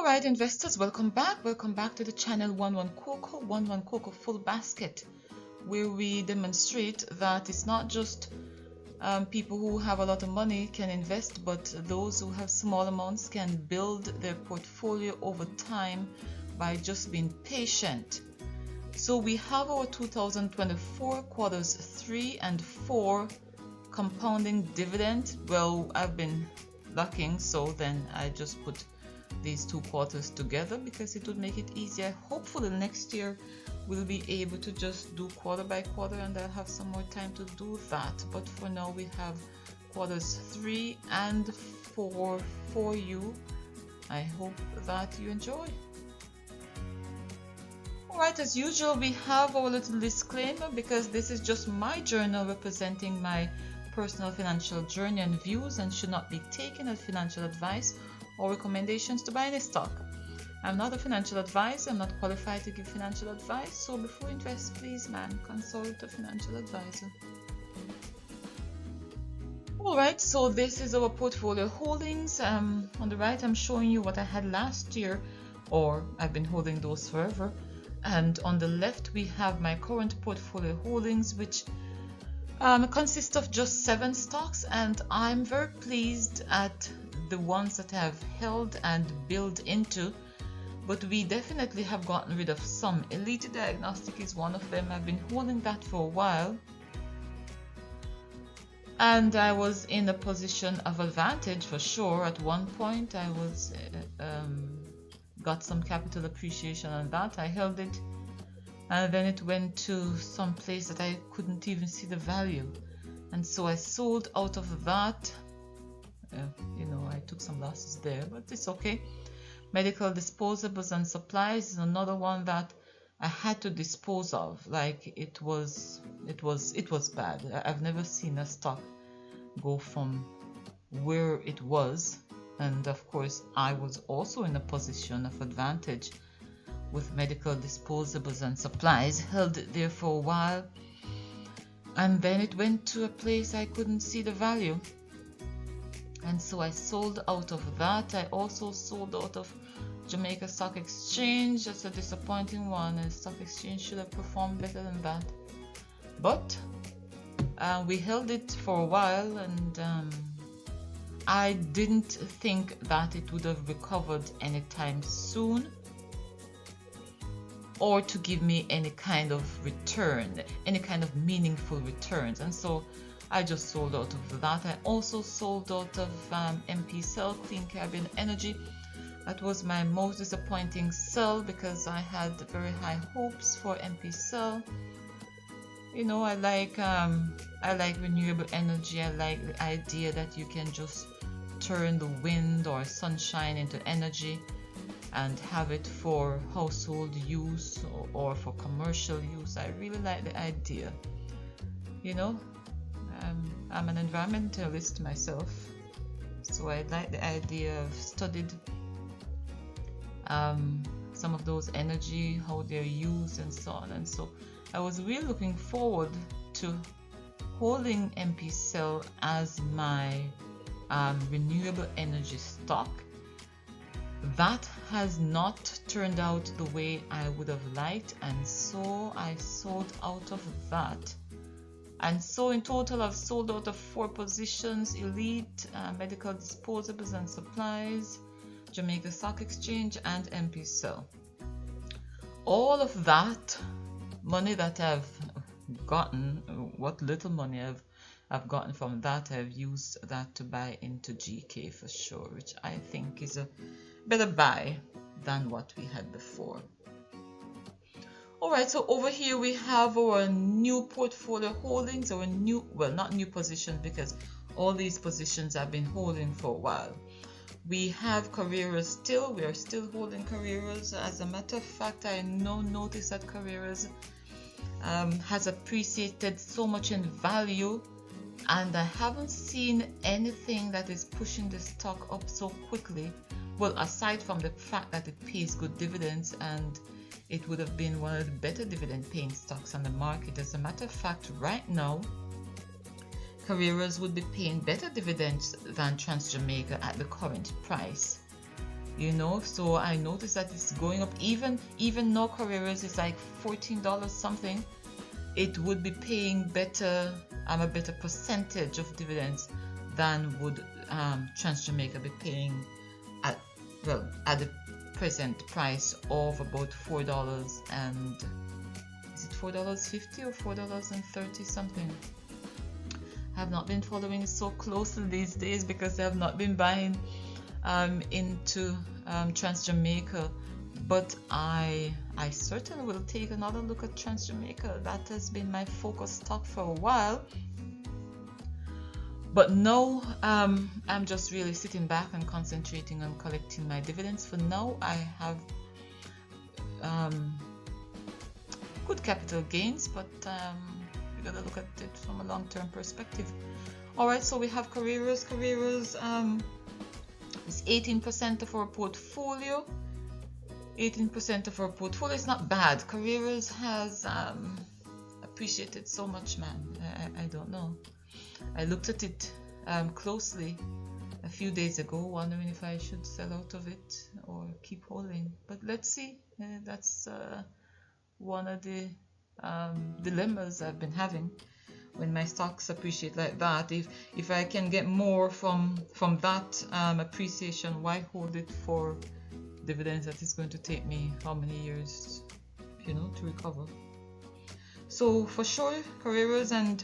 Alright investors, welcome back. Welcome back to the channel ONEONECOACO Full Basket, where we demonstrate that it's not just people who have a lot of money can invest, but those who have small amounts can build their portfolio over time by just being patient. So we have our 2024 quarters 3 and 4 compounding dividend. Well, I've been lacking, so then I just put these 2 quarters together because it would make it easier. Hopefully next year we'll be able to just do quarter by quarter, and I'll have some more time to do that. But for now we have quarters 3 and 4 for you. I hope that you enjoy. Alright, as usual we have our little disclaimer, because this is just my journal representing my personal financial journey and views, and should not be taken as financial advice or recommendations to buy any stock. I'm not a financial advisor. I'm not qualified to give financial advice, so before you invest, please consult a financial advisor. Alright, so this is our portfolio holdings. On the right I'm showing you what I had last year, or I've been holding those forever, and on the left we have my current portfolio holdings, which consists of just 7 stocks, and I'm very pleased at the ones that I've held and built into, but we definitely have gotten rid of some. Elite Diagnostic is one of them. I've been holding that for a while, and I was in a position of advantage for sure. At one point I was got some capital appreciation on that. I held it, and then it went to some place that I couldn't even see the value, and so I sold out of that. You know, I took some losses there, but it's okay. Medical disposables and supplies is another one that I had to dispose of. Like it was bad. I've never seen a stock go from where it was, and of course I was also in a position of advantage with medical disposables and supplies. Held it there for a while, and then it went to a place I couldn't see the value, and so I sold out of that. I also sold out of Jamaica Stock Exchange. That's a disappointing one, and Stock Exchange should have performed better than that, but we held it for a while, and I didn't think that it would have recovered anytime soon, or to give me any kind of return, any kind of meaningful returns, and so I just sold out of that. I also sold out of MP Cell, Clean Caribbean Energy. That was my most disappointing sell because I had very high hopes for MP Cell. You know, I like renewable energy. I like the idea that you can just turn the wind or sunshine into energy and have it for household use or for commercial use. I really like the idea. You know, I'm an environmentalist myself, so I like the idea. I've studied some of those energy, how they're used and so on, and so I was really looking forward to holding MP Cell as my renewable energy stock. That has not turned out the way I would have liked, and so I sold out of that. And so in total I've sold out of 4 positions: Elite, medical disposables and supplies, Jamaica Stock Exchange, and MP Cell. All of that money that I've gotten, what little money I've gotten from that, I've used that to buy into GK for sure, which I think is a better buy than what we had before. Alright, so over here we have our new portfolio holdings, our new, well, not new positions, because all these positions I've been holding for a while. We have Carreras still. We are still holding Carreras. As a matter of fact, I noticed that Carreras has appreciated so much in value, and I haven't seen anything that is pushing the stock up so quickly. Well, aside from the fact that it pays good dividends, and it would have been one of the better dividend paying stocks on the market. As a matter of fact, right now Carreras would be paying better dividends than TransJamaica at the current price. you know. So I noticed that it's going up. Even now Carreras is like $14 something. It would be paying better, a better percentage of dividends than would Trans-Jamaica be paying at the present price of about $4 and is it $4.50 or $4.30 something. I have not been following so closely these days because I have not been buying into Trans-Jamaica, but I certainly will take another look at Trans-Jamaica. That has been my focus stock for a while. But now I'm just really sitting back and concentrating on collecting my dividends. For now, I have good capital gains, but we gotta look at it from a long-term perspective. All right, so we have Carreras. Carreras is 18% of our portfolio. 18% of our portfolio is not bad. Carreras has appreciated so much, man. I don't know. I looked at it closely a few days ago, wondering if I should sell out of it or keep holding. But let's see. That's one of the dilemmas I've been having when my stocks appreciate like that. If I can get more from that appreciation, why hold it for dividends that is going to take me how many years, you know, to recover? So for sure, Carreras, and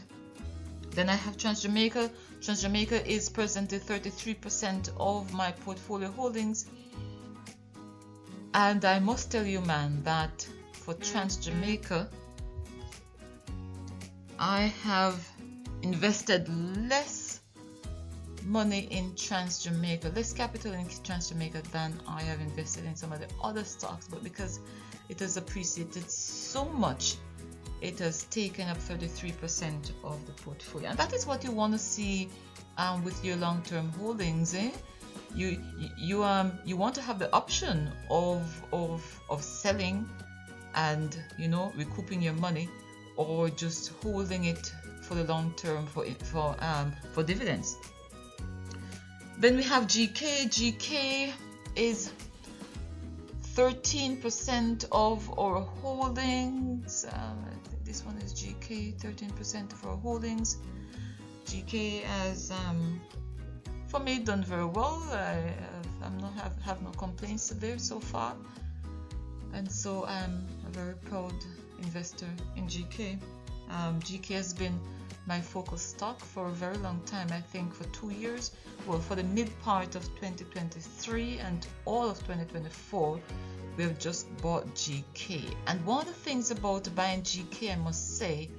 then I have Trans-Jamaica. Trans-Jamaica is presently 33% of my portfolio holdings. And I must tell you, man, that for Trans-Jamaica, I have invested less money in Trans-Jamaica, less capital in Trans-Jamaica than I have invested in some of the other stocks. But because it has appreciated so much, it has taken up 33% of the portfolio, and that is what you want to see with your long-term holdings. You want to have the option of selling and, you know, recouping your money, or just holding it for the long term for dividends. Then we have GK. GK is 13% of our holdings. This one is GK, 13% of our holdings. GK has, for me, done very well. I have no complaints there so far, and so I'm a very proud investor in GK. GK has been my focus stock for a very long time. I think for 2 years, well, for the mid part of 2023 and all of 2024, we have just bought GK. And one of the things about buying GK, I must say,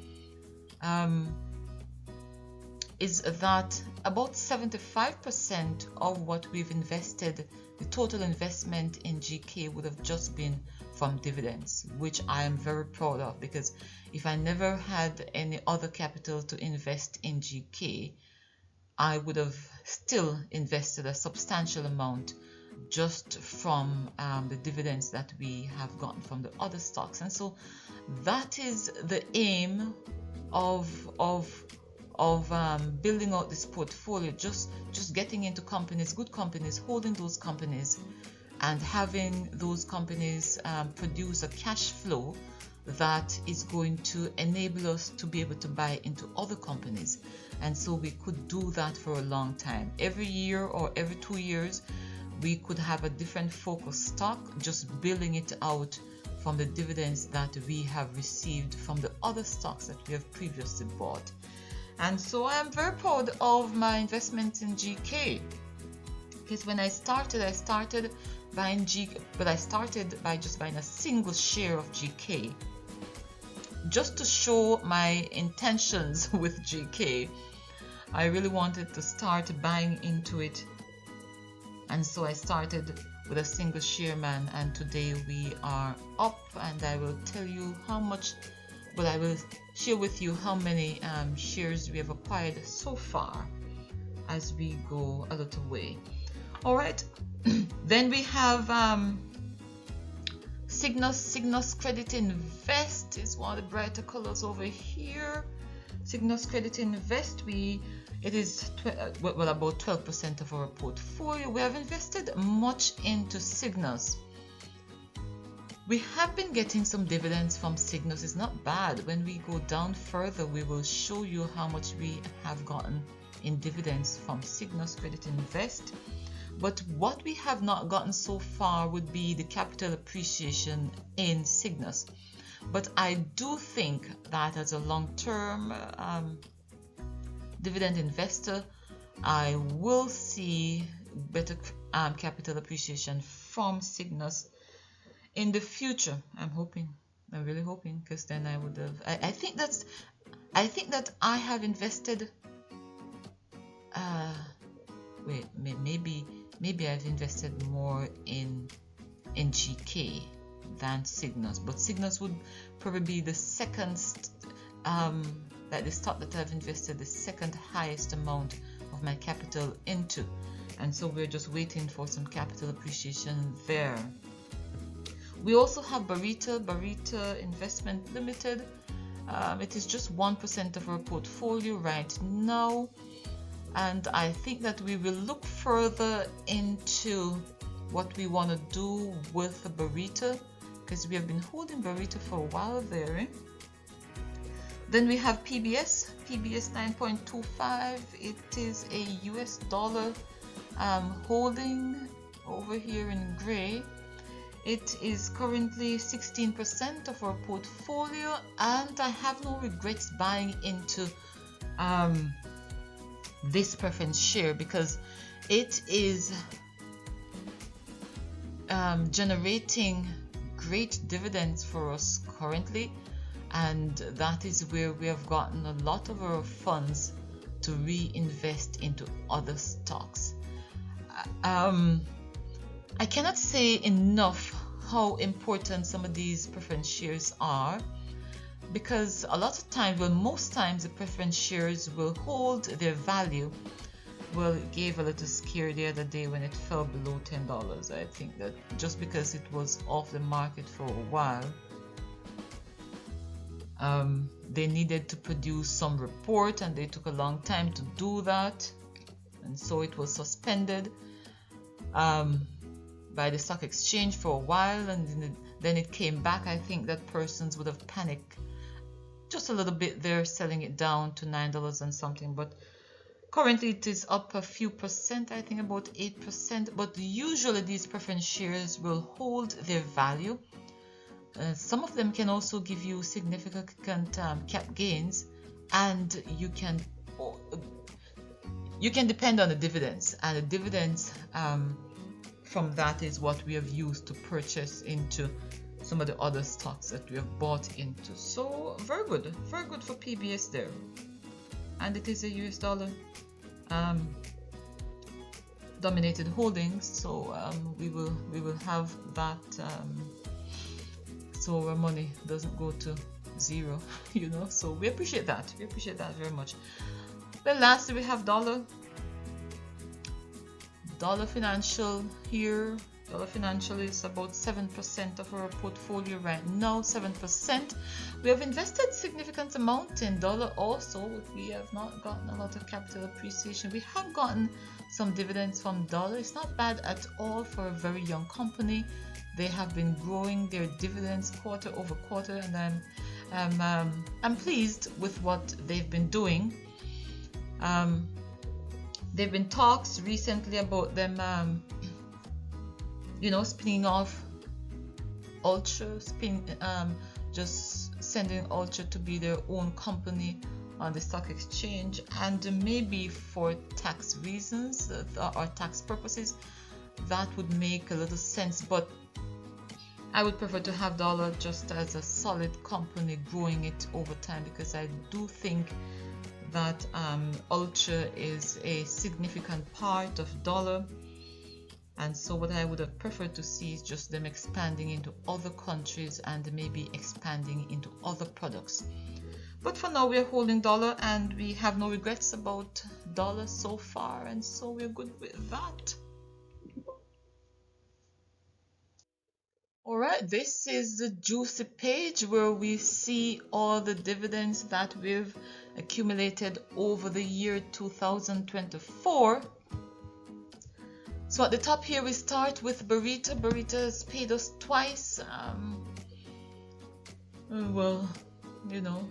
is that about 75% of what we've invested, the total investment in GK, would have just been from dividends, which I am very proud of, because if I never had any other capital to invest in GK, I would have still invested a substantial amount just from the dividends that we have gotten from the other stocks. And so that is the aim of building out this portfolio, just getting into companies, good companies, holding those companies, and having those companies produce a cash flow that is going to enable us to be able to buy into other companies. And so we could do that for a long time. Every year or every 2 years, we could have a different focus stock, just building it out from the dividends that we have received from the other stocks that we have previously bought. And so I am very proud of my investment in GK, because when I started buying GK, but I started by just buying a single share of GK, just to show my intentions with GK. I really wanted to start buying into it, and so I started with a single share, man, and today we are up, and I will tell you how much, but I will share with you how many shares we have acquired so far as we go a little way. All right, then we have Cygnus Credit Invest is one of the brighter colors over here. Cygnus Credit Invest, it is well, about 12% of our portfolio. We have invested much into Cygnus. We have been getting some dividends from Cygnus. It's not bad. When we go down further, we will show you how much we have gotten in dividends from Cygnus Credit Invest. But what we have not gotten so far would be the capital appreciation in Cygnus. But I do think that as a long-term dividend investor, I will see better capital appreciation from Cygnus in the future. I'm really hoping, because then I would have. I think that I have invested. Wait, maybe I've invested more in GK than Cygnus, but Cygnus would probably be the second, like the stock that I've invested the second highest amount of my capital into, and so we're just waiting for some capital appreciation there. We also have Barita Investment Limited. It is just 1% of our portfolio right now, and I think that we will look further into what we want to do with Barita, because we have been holding Barita for a while there. Then we have PBS 9.25. It is a US dollar holding over here in gray. It is currently 16% of our portfolio, and I have no regrets buying into this preference share, because it is generating great dividends for us currently, and that is where we have gotten a lot of our funds to reinvest into other stocks. I cannot say enough how important some of these preference shares are, because a lot of times, well, most times the preference shares will hold their value. Well, it gave a little scare the other day when it fell below $10. I think that just because it was off the market for a while, they needed to produce some report, and they took a long time to do that, and so it was suspended by the stock exchange for a while, and then it came back. I think that persons would have panicked just a little bit there, selling it down to $9 and something, but currently it is up a few percent, I think about 8%, but usually these preference shares will hold their value. Some of them can also give you significant cap gains, and you can depend on the dividends, and the dividends from that is what we have used to purchase into some of the other stocks that we have bought into. So very good for PBS there, and it is a US dollar dominated holdings, so we will have that, so our money doesn't go to zero, so we appreciate that very much. Then lastly, we have dollar financial here. Dollar Financial is about 7% of our portfolio right now, 7%. We have invested significant amount in dollar also, but we have not gotten a lot of capital appreciation. We have gotten some dividends from dollar. It's not bad at all for a very young company. They have been growing their dividends quarter over quarter, and I'm pleased with what they've been doing. There've been talks recently about them spinning off Ultra, just sending Ultra to be their own company on the stock exchange, and maybe for tax reasons or tax purposes, that would make a little sense, but I would prefer to have dollar just as a solid company growing it over time, because I do think that Ultra is a significant part of dollar. And so what I would have preferred to see is just them expanding into other countries and maybe expanding into other products. But for now, we are holding dollar, and we have no regrets about dollar so far, and so we're good with that. Alright, this is the juicy page where we see all the dividends that we've accumulated over the year 2024. So at the top here we start with Burrito. Burrito has paid us twice. Well, you know,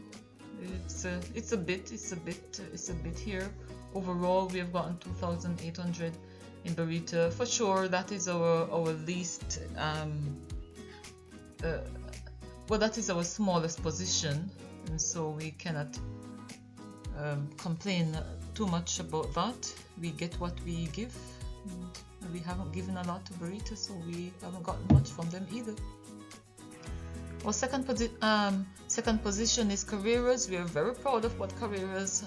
it's a bit here. Overall we have gotten 2,800 in Burrito. For sure that is our least well, that is our smallest position, and so we cannot complain too much about that. We get what we give, and we haven't given a lot to Burrito, so we haven't gotten much from them either. Our second position is Carreras. We are very proud of what Carreras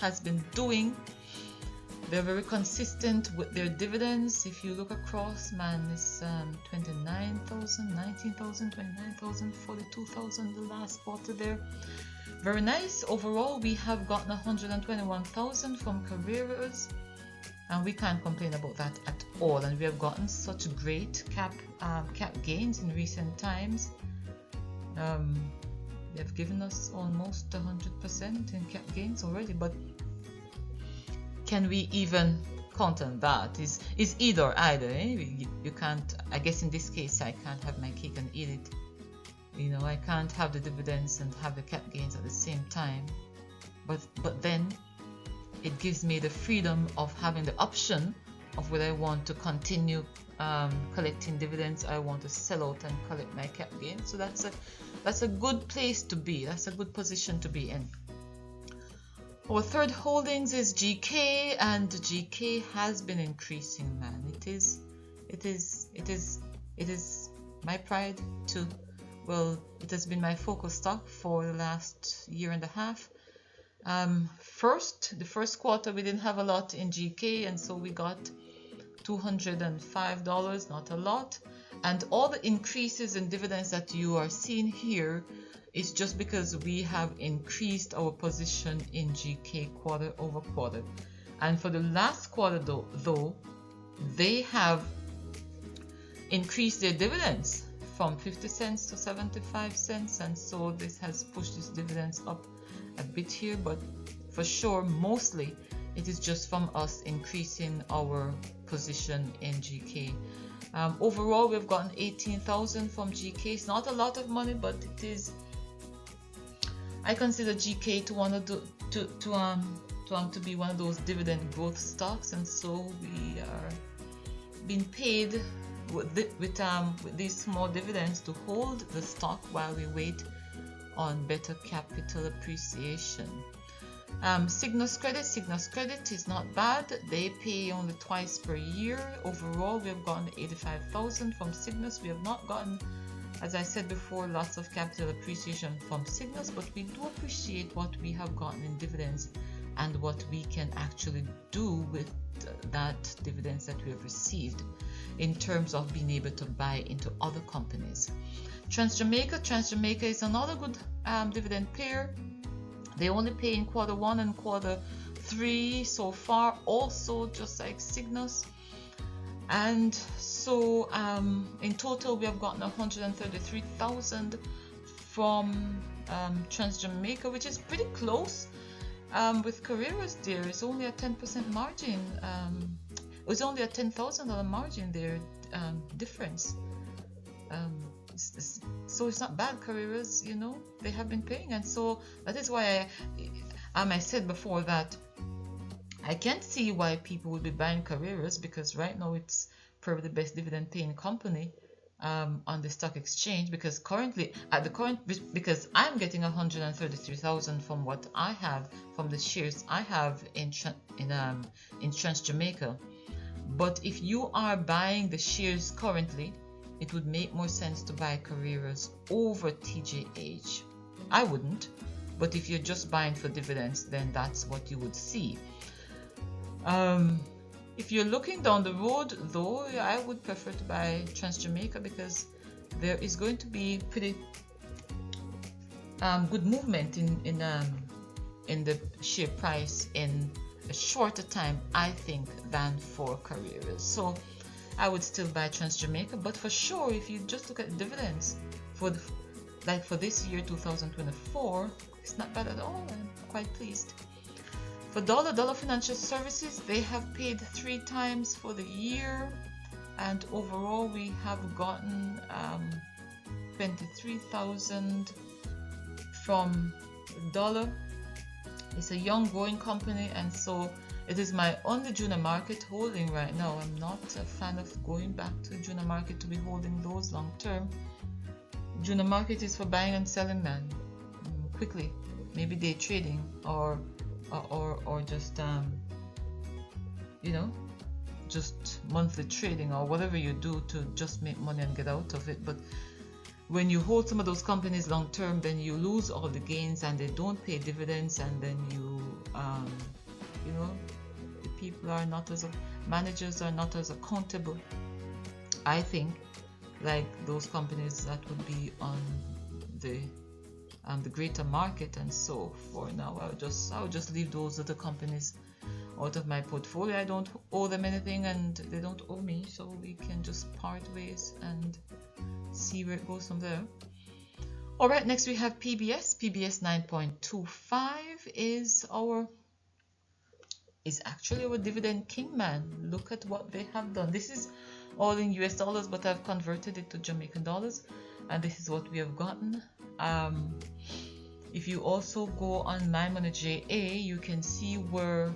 has been doing. They're very consistent with their dividends. If you look across, man, it's 29,000, 19,000, 29,000, 42,000 the last quarter there. Very nice. Overall, we have gotten 121,000 from Carreras, and we can't complain about that at all. And we have gotten such great cap gains in recent times. They have given us almost 100% in cap gains already, but can we even count on that? Is either eh? You can't. I guess in this case I can't have my cake and eat it. You know, I can't have the dividends and have the cap gains at the same time. But then it gives me the freedom of having the option of whether I want to continue collecting dividends, I want to sell out and collect my cap gains. So that's a good place to be. That's a good position to be in. Our third holdings is GK, and GK has been increasing, man. It is my pride too. Well, it has been my focus stock for the last year and a half. The first quarter we didn't have a lot in GK, and so we got $205, not a lot. And all the increases in dividends that you are seeing here is just because we have increased our position in GK quarter over quarter. And for the last quarter though they have increased their dividends from 50 cents to 75 cents, and so this has pushed these dividends up a bit here, but for sure mostly it is just from us increasing our position in GK. Overall we've gotten 18,000 from GK. It's not a lot of money, but it is. I consider GK to be one of those dividend growth stocks, and so we are being paid with these small dividends to hold the stock while we wait on better capital appreciation. Cygnus Credit is not bad. They pay only twice per year. Overall, we have gotten 85,000 from Cygnus. We have not gotten, as I said before, lots of capital appreciation from Cygnus, but we do appreciate what we have gotten in dividends and what we can actually do with that dividends that we have received in terms of being able to buy into other companies. TransJamaica is another good dividend payer. They only pay in quarter one and quarter three so far, also just like Cygnus. And so in total we have gotten 133,000 from TransJamaica, which is pretty close. With Carreras there is only a 10% margin. It was only a $10,000 margin there difference. So it's not bad. Carreras, you know, they have been paying, and so that is why I said before that I can't see why people would be buying Carreras, because right now it's probably the best dividend paying company on the stock exchange, because because I'm getting 133,000 from what I have from the shares I have in TransJamaica. But if you are buying the shares currently, it would make more sense to buy Carreras over TJH. I wouldn't, but if you're just buying for dividends, then that's what you would see. If you're looking down the road, though, I would prefer to buy TransJamaica, because there is going to be pretty good movement in the share price in a shorter time, I think, than for Carreras. So I would still buy TransJamaica, but for sure, if you just look at dividends for this year 2024, It's not bad at all. I'm quite pleased. For Dollar Financial Services, they have paid 3 times for the year, and overall we have gotten 23,000 from Dollar. It's a young growing company, and so it is my only junior market holding right now. I'm not a fan of going back to the junior market to be holding those long term. Junior market is for buying and selling, man, quickly. Maybe day trading or just you know, just monthly trading or whatever you do to just make money and get out of it. But when you hold some of those companies long term, then you lose all the gains and they don't pay dividends, and then you know, the people are not as managers are not as accountable, I think, like those companies that would be on the greater market. And so for now, I'll just leave those other companies out of my portfolio. I don't owe them anything and they don't owe me, so we can just part ways and see where it goes from there. All right, next we have PBS 9.25 is actually our dividend king, man. Look at what they have done. This is all in US dollars, but I've converted it to Jamaican dollars, and this is what we have gotten. If you also go on MyMoneyJA, you can see where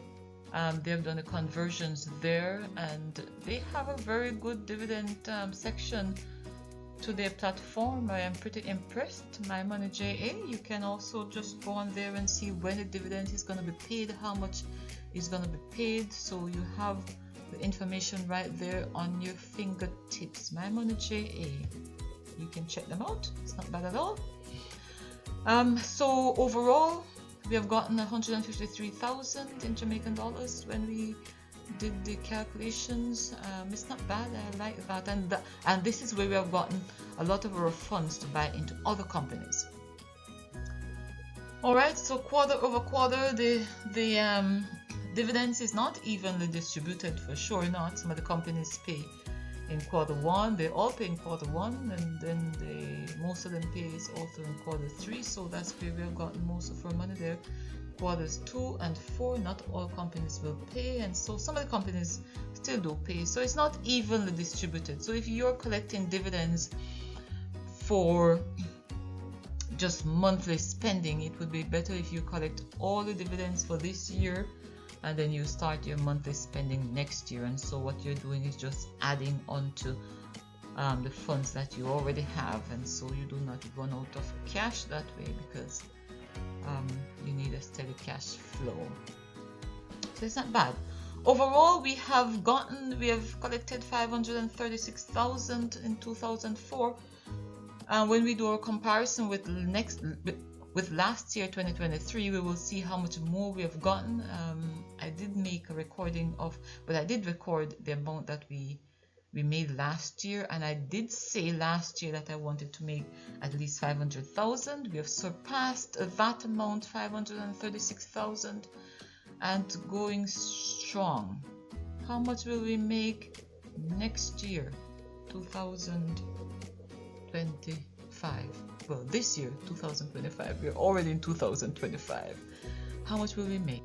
they've done the conversions there, and they have a very good dividend section to their platform. I am pretty impressed. MyMoneyJA, you can also just go on there and see when the dividend is going to be paid, how much is going to be paid, so you have the information right there on your fingertips. MyMoneyJA, you can check them out. It's not bad at all. So overall we have gotten 153,000 in Jamaican dollars when we did the calculations. It's not bad. I like that, and this is where we have gotten a lot of our funds to buy into other companies. All right, so quarter over quarter, the dividends is not evenly distributed, for sure not. Some of the companies pay in quarter one, they all pay in quarter one, and then most of them pay is also in quarter three, so that's where we have gotten most of our money there. Quarters 2 and 4, not all companies will pay, and so some of the companies still do pay, so it's not evenly distributed. So if you're collecting dividends for just monthly spending, it would be better if you collect all the dividends for this year and then you start your monthly spending next year. And so what you're doing is just adding on to the funds that you already have, and so you do not run out of cash that way, because you need a steady cash flow. So it's not bad. Overall, we have collected 536,000 in 2004. When we do our comparison with last year, 2023, we will see how much more we have gotten. I did make a recording but I did record the amount that we made last year, and I did say last year that I wanted to make at least 500,000. We have surpassed that amount, 536,000, and going strong. How much will we make next year, 2025? Well, this year, 2025, we're already in 2025. How much will we make?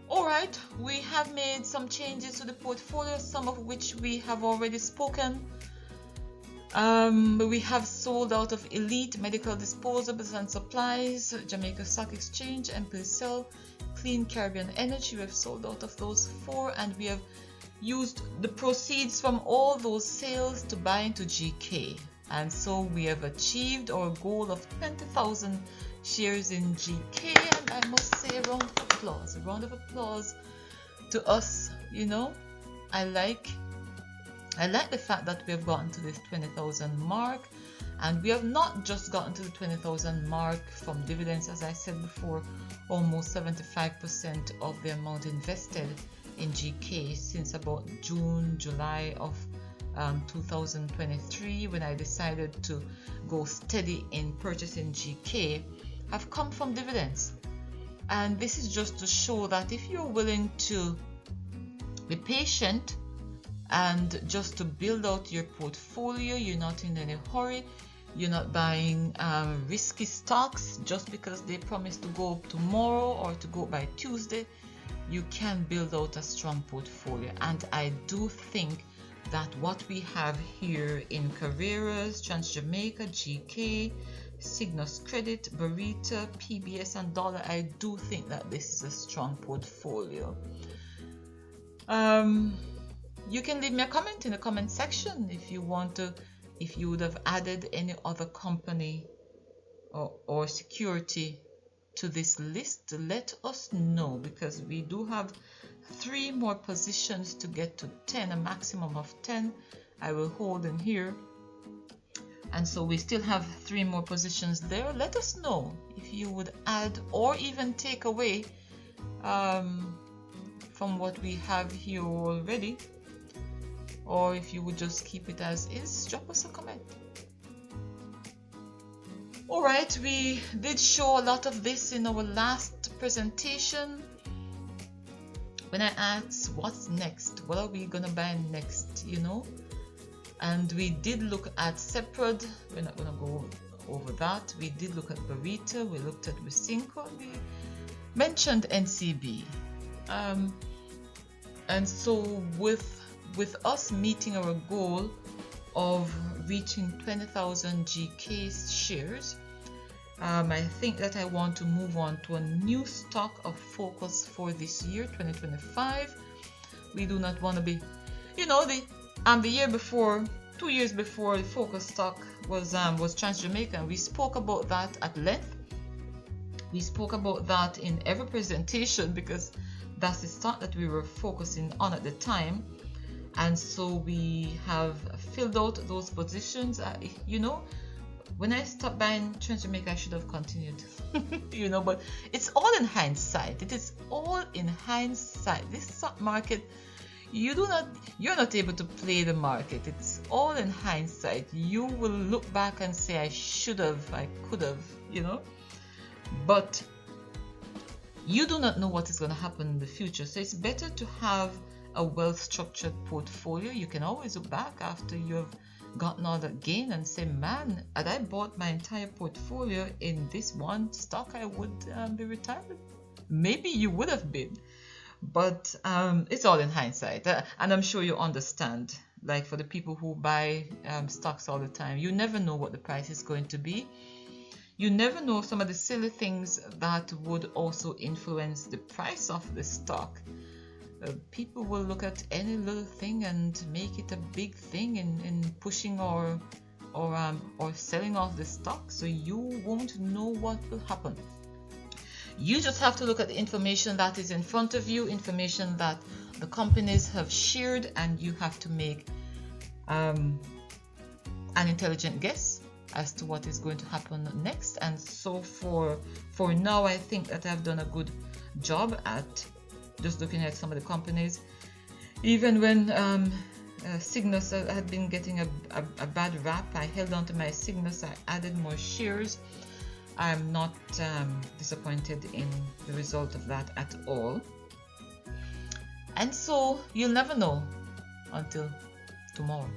Alright, we have made some changes to the portfolio, some of which we have already spoken. We have sold out of Elite Medical Disposables and Supplies, Jamaica Stock Exchange, Emplicel, Clean Caribbean Energy. We have sold out of those 4, and we have used the proceeds from all those sales to buy into GK. And so we have achieved our goal of 20,000 shares in GK, and I must say a round of applause to us. You know, I like the fact that we have gotten to this 20,000 mark, and we have not just gotten to the 20,000 mark from dividends. As I said before, almost 75% of the amount invested in GK since about July of 2023, when I decided to go steady in purchasing GK, have come from dividends. And this is just to show that if you're willing to be patient and just to build out your portfolio, you're not in any hurry, You're not buying risky stocks just because they promise to go up tomorrow or to go by Tuesday. You can build out a strong portfolio, and I do think that what we have here in Carreras, Trans-Jamaica, GK, Cygnus Credit, Barita, PBS and Dollar, I do think that this is a strong portfolio. You can leave me a comment in the comment section if you want to, if you would have added any other company or security to this list. Let us know, because we do have 3 more positions to get to 10, a maximum of 10 I will hold in here, and so we still have 3 more positions there. Let us know if you would add or even take away from what we have here already, or if you would just keep it as is. Drop us a comment. Alright, we did show a lot of this in our last presentation when I asked what's next, what are we gonna buy next, you know, and we did look at Seprod. We're not gonna go over that. We did look at Barita, we looked at Wisynco, we mentioned NCB, and so with us meeting our goal of reaching 20,000 GK shares, I think that I want to move on to a new stock of focus for this year, 2025. We do not want to be, you know, the year before, 2 years before, the focus stock was Trans-Jamaica, and we spoke about that at length. We spoke about that in every presentation because that's the stock that we were focusing on at the time. And so we have filled out those positions. You know, when I stopped buying Trans-Jamaica, I should have continued. You know, but it's all in hindsight. It is all in hindsight. This stock market, you're not able to play the market. It's all in hindsight. You will look back and say, I should have, I could have, you know. But you do not know what is going to happen in the future. So it's better to have a well-structured portfolio. You can always look back after you have gotten all that gain and say, man, had I bought my entire portfolio in this one stock, I would be retired. Maybe you would have been, but it's all in hindsight. And I'm sure you understand, like for the people who buy stocks all the time, you never know what the price is going to be. You never know some of the silly things that would also influence the price of the stock. People will look at any little thing and make it a big thing in pushing or selling off the stock, so you won't know what will happen. You just have to look at the information that is in front of you, information that the companies have shared, and you have to make an intelligent guess as to what is going to happen next. And so for now, I think that I've done a good job at just looking at some of the companies. Even when Cygnus had been getting a bad rap, I held on to my Cygnus. I added more shares. I'm not disappointed in the result of that at all. And so you'll never know until tomorrow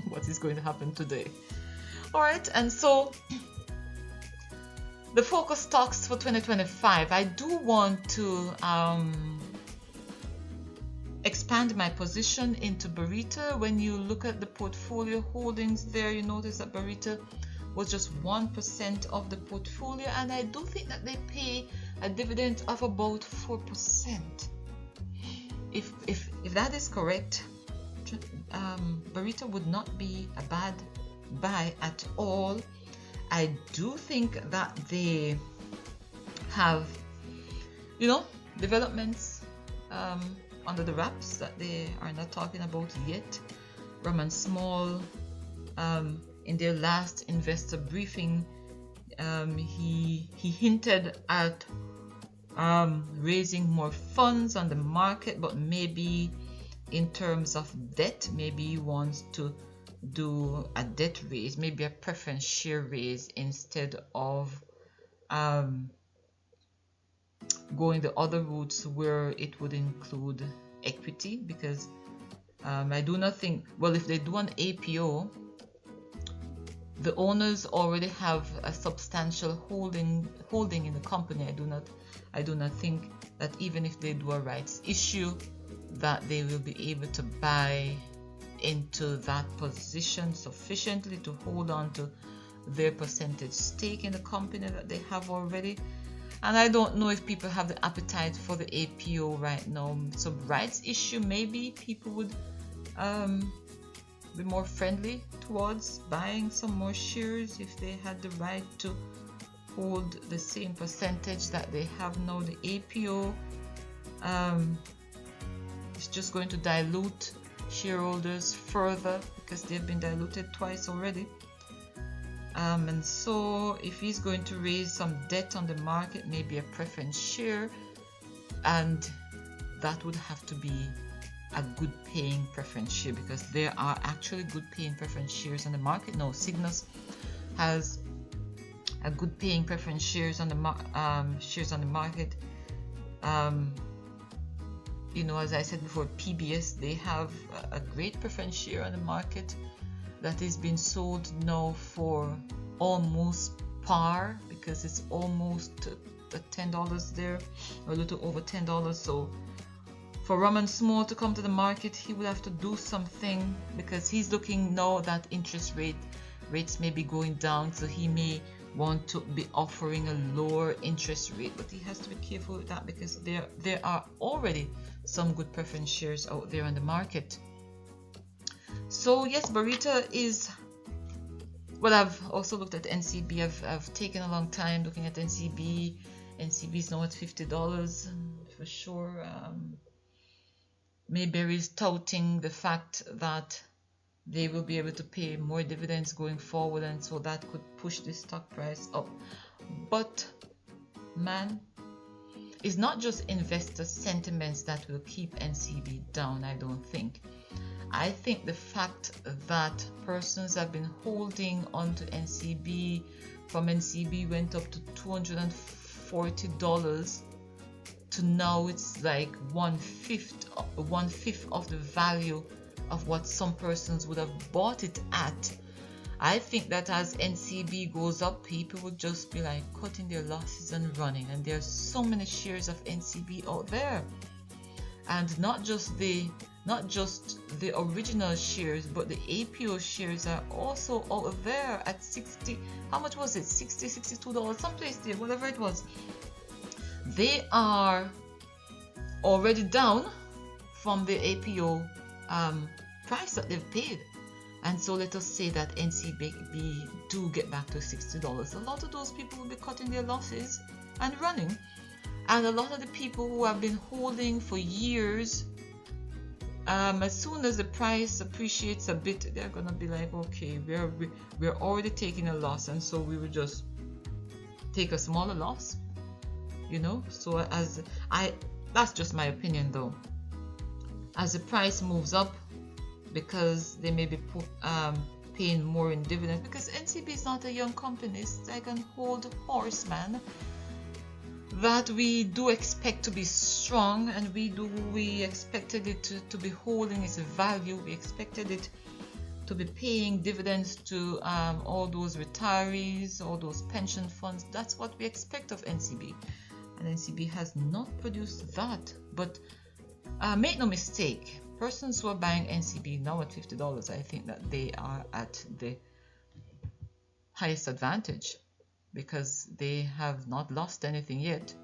what is going to happen today. All right, and so the focus stocks for 2025, I do want to expand my position into Barita. When you look at the portfolio holdings there, you notice that Barita was just 1% of the portfolio, and I do think that they pay a dividend of about 4%. If that is correct, Barita would not be a bad buy at all. I do think that they have, you know, developments under the wraps that they are not talking about yet. Raman Small, in their last investor briefing, he hinted at raising more funds on the market, but maybe in terms of debt, maybe he wants to do a debt raise, maybe a preference share raise, instead of going the other routes where it would include equity, because I do not think, well, if they do an APO, the owners already have a substantial holding in the company. I do not think that even if they do a rights issue, that they will be able to buy into that position sufficiently to hold on to their percentage stake in the company that they have already. And I don't know if people have the appetite for the APO right now. So rights issue, maybe people would be more friendly towards buying some more shares if they had the right to hold the same percentage that they have now. The APO is just going to dilute shareholders further because they've been diluted twice already. And so if he's going to raise some debt on the market, maybe a preference share, and that would have to be a good paying preference share, because there are actually good paying preference shares on the market now. Cygnus has a good paying preference shares on the market. You know, as I said before, PBS, they have a great preference share on the market that is being sold now for almost par, because it's almost at $10 there, or a little over $10. So for Raman Small to come to the market, he will have to do something, because he's looking now that interest rates may be going down, so he may want to be offering a lower interest rate, but he has to be careful with that, because there are already some good preference shares out there on the market. So yes, Barita is, well, I've also looked at NCB. I've taken a long time looking at NCB. NCB is now at $50 for sure. Mayberry is touting the fact that they will be able to pay more dividends going forward, and so that could push the stock price up. But man, it's not just investor sentiments that will keep NCB down, I don't think. I think the fact that persons have been holding onto NCB, from NCB went up to $240 to now it's like one fifth of the value of what some persons would have bought it at. I think that as NCB goes up, people would just be like cutting their losses and running. And there's so many shares of NCB out there, and not just the original shares, but the APO shares are also out there at 60. How much was it? $62, someplace there, whatever it was. They are already down from the APO price that they've paid. And so let us say that NCB do get back to $60. A lot of those people will be cutting their losses and running. And a lot of the people who have been holding for years, as soon as the price appreciates a bit, they're gonna be like, okay, we're already taking a loss, and so we will just take a smaller loss, you know. So that's just my opinion though. As the price moves up, because they may be paying more in dividends, because NCB is not a young company, it's like an old horse, man, that we do expect to be strong, and we expected it to be holding its value. We expected it to be paying dividends to all those retirees, all those pension funds. That's what we expect of NCB, and NCB has not produced that. But make no mistake, persons who are buying NCB now at $50, I think that they are at the highest advantage, because they have not lost anything yet.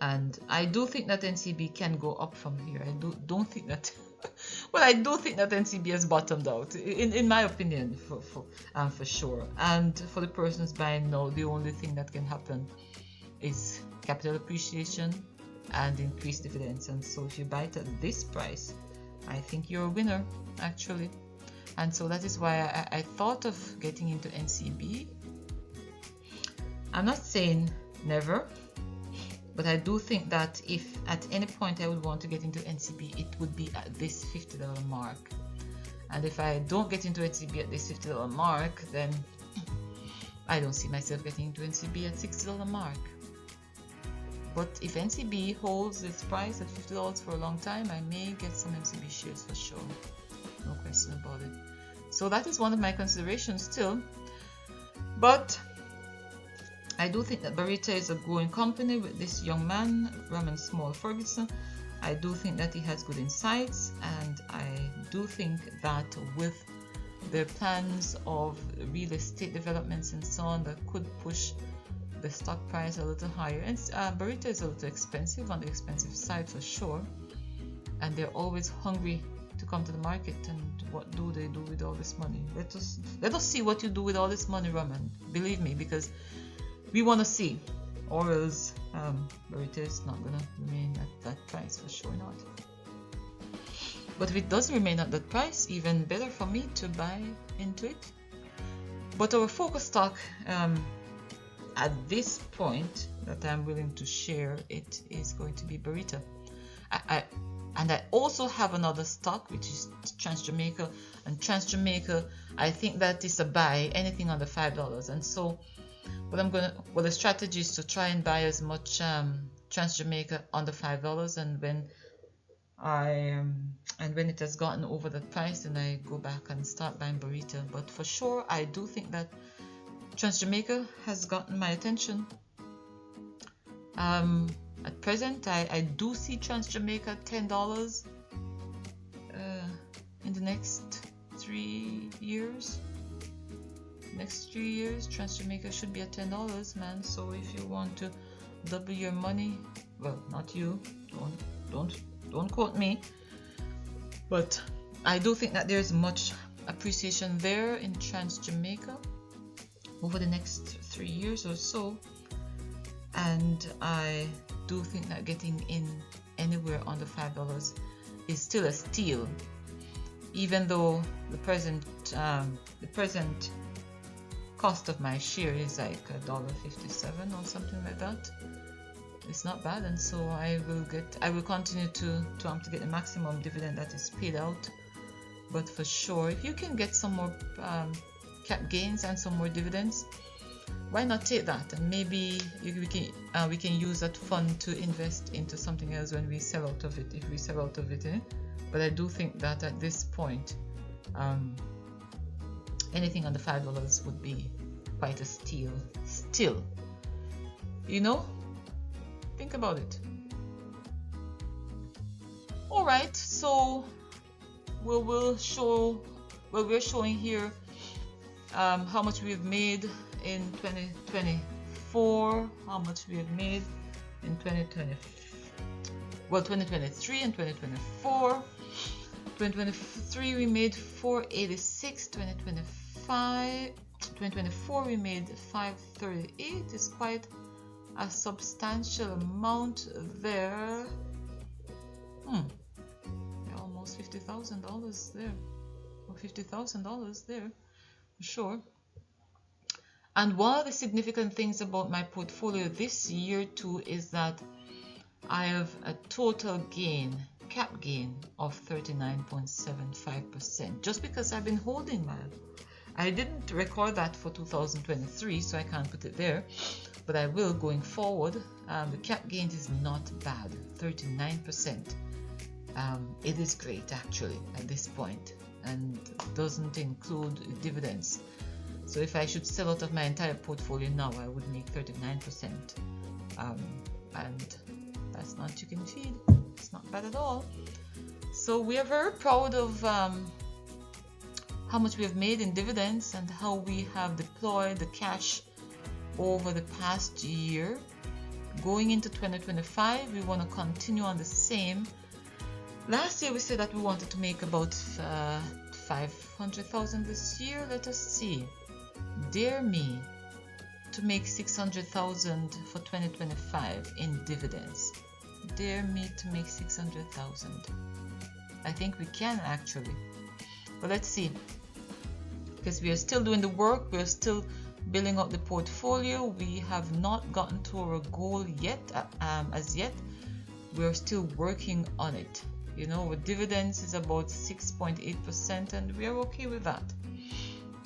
And I do think that NCB can go up from here. I don't think that well, I do think that NCB has bottomed out, in my opinion, for sure. And for the persons buying now, the only thing that can happen is capital appreciation and increased dividends. And so if you buy it at this price, I think you're a winner, actually. And so that is why I thought of getting into NCB. I'm not saying never, but I do think that if at any point I would want to get into NCB, it would be at this $50 mark. And if I don't get into NCB at this $50 mark, then I don't see myself getting into NCB at $60 mark. But if NCB holds its price at $50 for a long time, I may get some NCB shares for sure. No question about it. So that is one of my considerations still. But I do think that Barita is a growing company with this young man, Raman Small Ferguson. I do think that he has good insights, and I do think that with their plans of real estate developments and so on, that could push the stock price a little higher. And Barita is a little expensive, on the expensive side for sure, and they're always hungry to come to the market. And what do they do with all this money? Let us see what you do with all this money, Raman. Believe me, because we want to see, or else Barita is not gonna remain at that price, for sure not. But if it does remain at that price, even better for me to buy into it. But our focus stock at this point that I'm willing to share it is going to be Barita. And I also have another stock, which is Trans Jamaica. And Trans Jamaica, I think that is a buy, anything under $5. And so the strategy is to try and buy as much Trans Jamaica under $5, and when it has gotten over that price, then I go back and start buying Barita. But for sure, I do think that Trans Jamaica has gotten my attention. At present, I do see Trans Jamaica $10 in the next 3 years. Next 3 years, Trans Jamaica should be at $10, man. So if you want to double your money, well, not you, don't quote me, but I do think that there's much appreciation there in Trans Jamaica over the next 3 years or so, and I do think that getting in anywhere under $5 is still a steal, even though the present cost of my share is like $1.57 or something like that. It's not bad, and so I will continue to get the maximum dividend that is paid out. But for sure, if you can get some more cap gains and some more dividends, why not take that? And maybe we can use that fund to invest into something else when we sell out of it, if we sell out of it. But I do think that at this point, anything under $5 would be quite a steal. Still, think about it. All right, so we're showing here how much we've made in 2024, how much we have made in 2023 and 2024. 2023 we made 486, 2024 we made 538. Is quite a substantial amount there. Almost $50,000 there, or $50,000 there for sure. And one of the significant things about my portfolio this year too is that I have a total cap gain of 39.75%, just because I've been holding mine. I didn't record that for 2023, so I can't put it there, but I will going forward. The cap gain is not bad, 39%. It is great actually at this point, and doesn't include dividends. So if I should sell out of my entire portfolio now, I would make 39%, and that's not chicken feed. It's not bad at all. So we are very proud of how much we have made in dividends and how we have deployed the cash over the past year. Going into 2025, we want to continue on the same. Last year we said that we wanted to make about 500,000 this year. Let us see. Dare me to make 600,000 for 2025 in dividends. Dare me to make 600,000. I think we can actually, but let's see, because we are still doing the work. We are still building up the portfolio. We have not gotten to our goal yet. As yet, we are still working on it. With dividends is about 6.8%, and we are okay with that.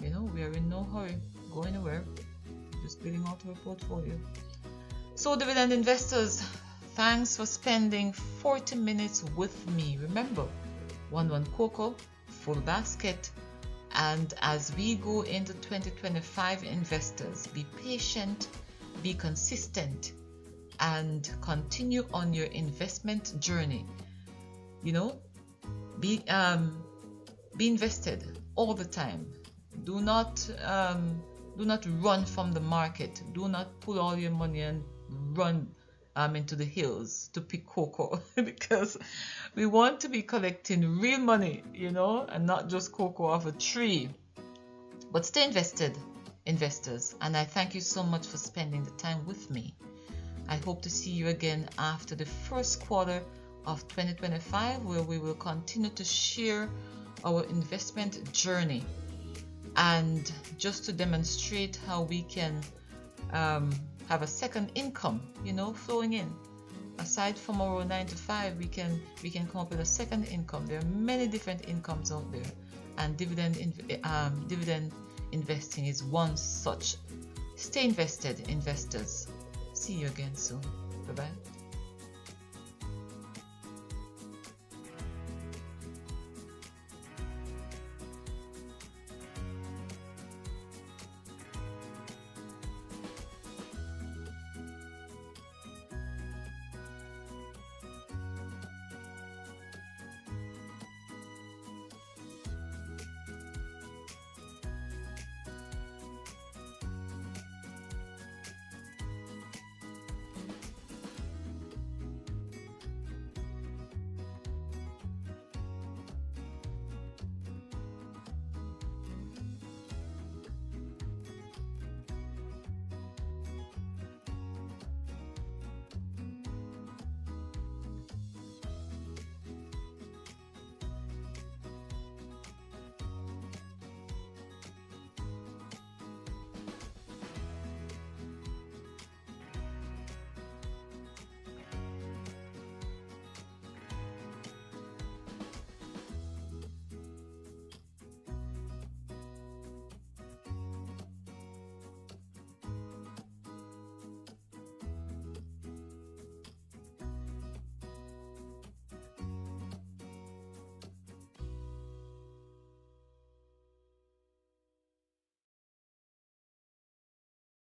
We are in no hurry, go anywhere, just building out our portfolio. So dividend investors, thanks for spending 40 minutes with me. Remember, ONEONECOACO, full basket, And as we go into 2025, investors, be patient, be consistent, and continue on your investment journey. You know, be invested all the time. Do not run from the market. Do not pull all your money and run into the hills to pick cocoa because we want to be collecting real money, you know, and not just cocoa off a tree. But stay invested, investors, and I thank you so much for spending the time with me. I hope to see you again after the first quarter of 2025, where we will continue to share our investment journey and just to demonstrate how we can have a second income, you know, flowing in. Aside from our 9 to 5, we can come up with a second income. There are many different incomes out there, and dividend investing is one such. Stay invested, investors. See you again soon. Bye bye.